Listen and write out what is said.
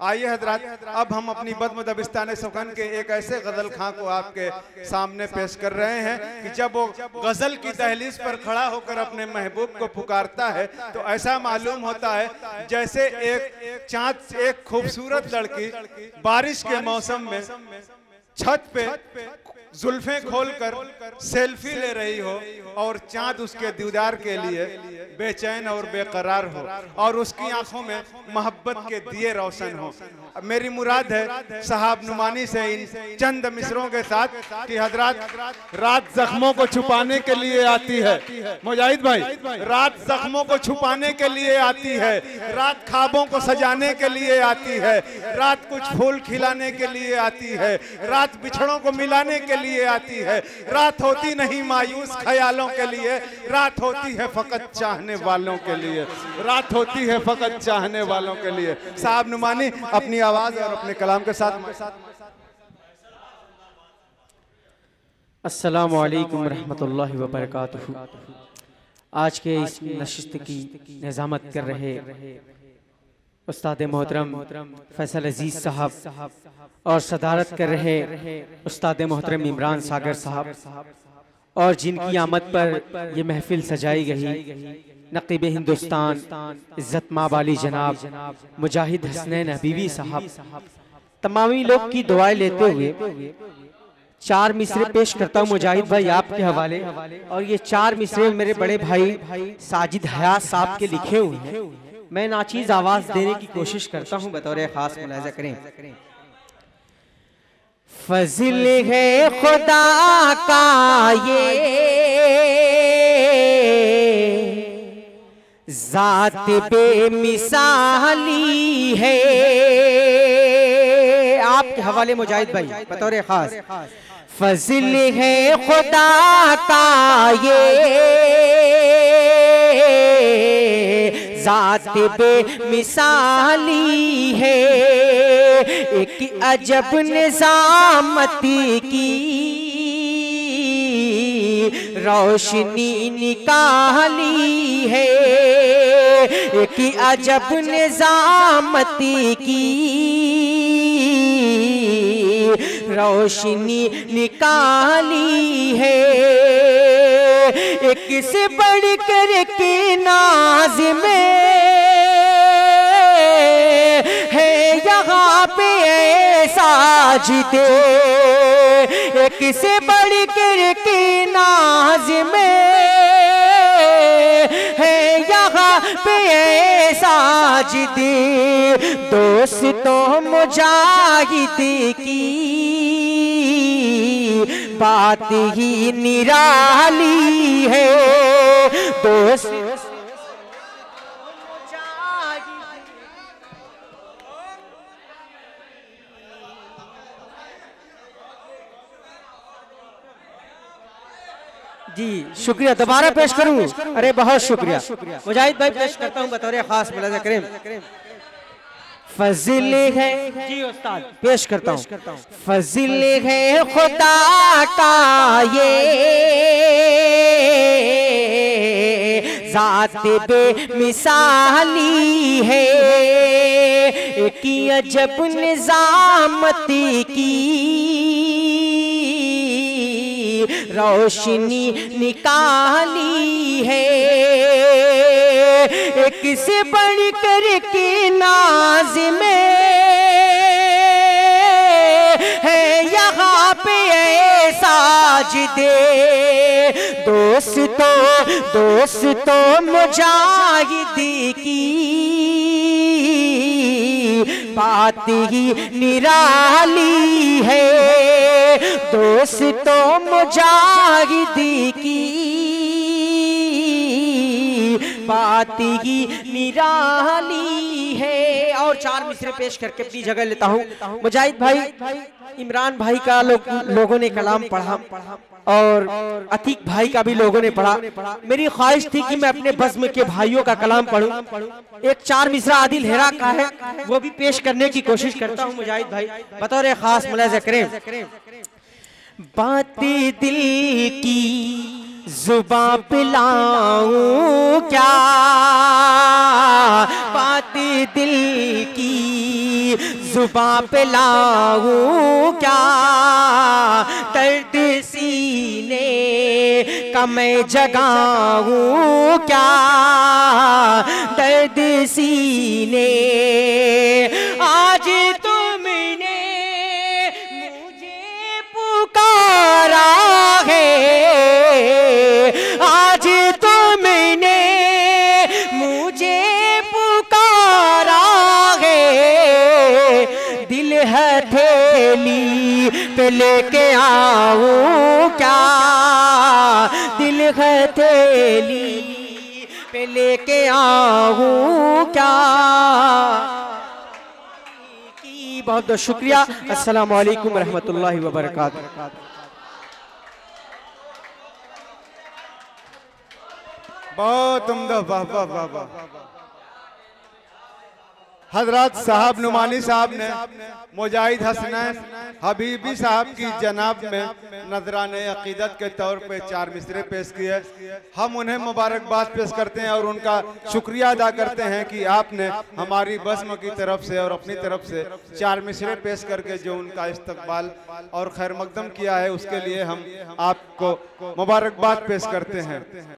आइए हजरात, अब हम अपनी बज़्म दबिस्तान सुखन के एक ऐसे गज़ल खां को आपके सामने पेश कर रहे हैं कि जब वो गज़ल की दहलीज पर खड़ा होकर अपने महबूब को पुकारता है तो ऐसा मालूम होता है जैसे एक खूबसूरत लड़की बारिश के मौसम में छत पे जुल्फें खोलकर सेल्फी ले रही हो और चांद उसके दीदार के लिए बेचैन और बेकरार हो और उसकी आंखों में मोहब्बत के दिए रोशन हो। मेरी मुराद है साहब नुमानी से इन चंद मिसरों के साथ कि हजरात, रात जख्मों को छुपाने के लिए आती है, मुजाहिद भाई, रात जख्मों को छुपाने के लिए आती है, रात ख्वाबों को सजाने के लिए आती है, रात कुछ फूल खिलाने के लिए आती है, रात बिछड़ों को मिलाने के लिए आती है, रात होती नहीं मायूस ख्यालों के लिए, रात होती है फकत चाहने वालों के लिए, रात होती है फकत चाहने वालों के लिए। साहब नुमानी अपनी आवाज और अपने कलाम के साथ। अस्सलामु अलैकुम रहमतुल्लाहि व बरकातुहू। आज के इस नशिस्त की निज़ामत कर रहे उस्ताद मोहतरम फैसल अजीज साहब और सदारत कर रहे उस्ताद मोहतरम इमरान सागर साहब और जिनकी आमद पर यह महफिल सजाई गई नक़ीब हिंदुस्तान इज़्ज़त माबाली जनाब मुजाहिद हसनैन हबीबी साहब, तमामी लोग की दुआएं लेते हुए 4 मिसरे पेश करता हूँ मुजाहिद भाई आपके हवाले। और ये 4 मिसरे मेरे बड़े भाई साजिद हयात साहब के लिखे हुए हैं। मैं नाचीज आवाज देने की कोशिश करता हूँ, बतौर खास मुलाहिजा करें। फज़िल है खुदा का ये ज़ात बेमिसाली है। आपके हवाले मुजाहिद भाई बतौर खास। फज़िल है खुदा का ये ज़ात बेमिसाली है, एक अजब निज़ामती की रोशनी निकाली है, एक अजब निज़ामती की रोशनी निकाली है, एक से बढ़ कर के नाज में है यहाँ पे साजिदे, एक से बढ़ कर के नाज में है यहाँ पे साजिदे, दोस्तों मुजाहिद की बात ही निराली है। दोस्त जी शुक्रिया, दोबारा पेश करूं? अरे बहुत शुक्रिया मुजाहिद भाई, पेश करता हूं बतौर खास मुलाहिजा करें। फज़िल है जी उस्ताद, पेश करता हूं। फज़िल है खुदा का ये ज़ात बेमिसाली है, एक अजब निज़ामती की रोशनी निकाली है, एक से बढ़ कर के नाज में है यहाँ पे साजिदे, दोस्तों मुजाहिद की बात ही निराली है, दोस्तों मुजाहिद की बात ही निराली है। और 4 मिसरे पेश करके अपनी जगह लेता हूँ। मुजाहिद भाई इमरान भाई का लोगों ने कलाम पढ़ा और अतीक भाई का भी लोगों ने पढ़ा। मेरी ख्वाहिश थी कि मैं अपने बज़्म के भाइयों का कलाम पढ़ूं। एक 4 मिसरा आदिल हेरा का है, वो भी पेश करने की कोशिश करता हूं मुजाहिद भाई, बतौर खास मुलाहिजा करें। बातें दिल की जुबां पिलाऊं क्या बात दिल की, जुबां पिलाऊं क्या दर्द सीने का मैं जगाऊं क्या दर्द सीने। आज तुमने मुझे पुकारा है, आज तुमने मुझे पुकारा है, दिल हथेली पे लेके आऊं क्या, दिल हथेली पे लेके आऊं क्या। बहुत बहुत शुक्रिया। अस्सलामु अलैकुम रहमतुल्लाहि व बरकातहू। बहुत उम्दा, वाह वाह वाह वाह। हजरत साहब नुमानी साहब ने मुजाहिद हसनैन हबीबी साहब की जनाब में नजराने अकीदत के तौर पे 4 मिसरे पेश किए। हम उन्हें मुबारकबाद पेश करते हैं और उनका शुक्रिया अदा करते हैं कि आपने हमारी बज़्म की तरफ से और अपनी तरफ से 4 मिसरे पेश करके जो उनका इस्तकबाल और खैर मकदम किया है, उसके लिए हम आपको मुबारकबाद पेश करते हैं।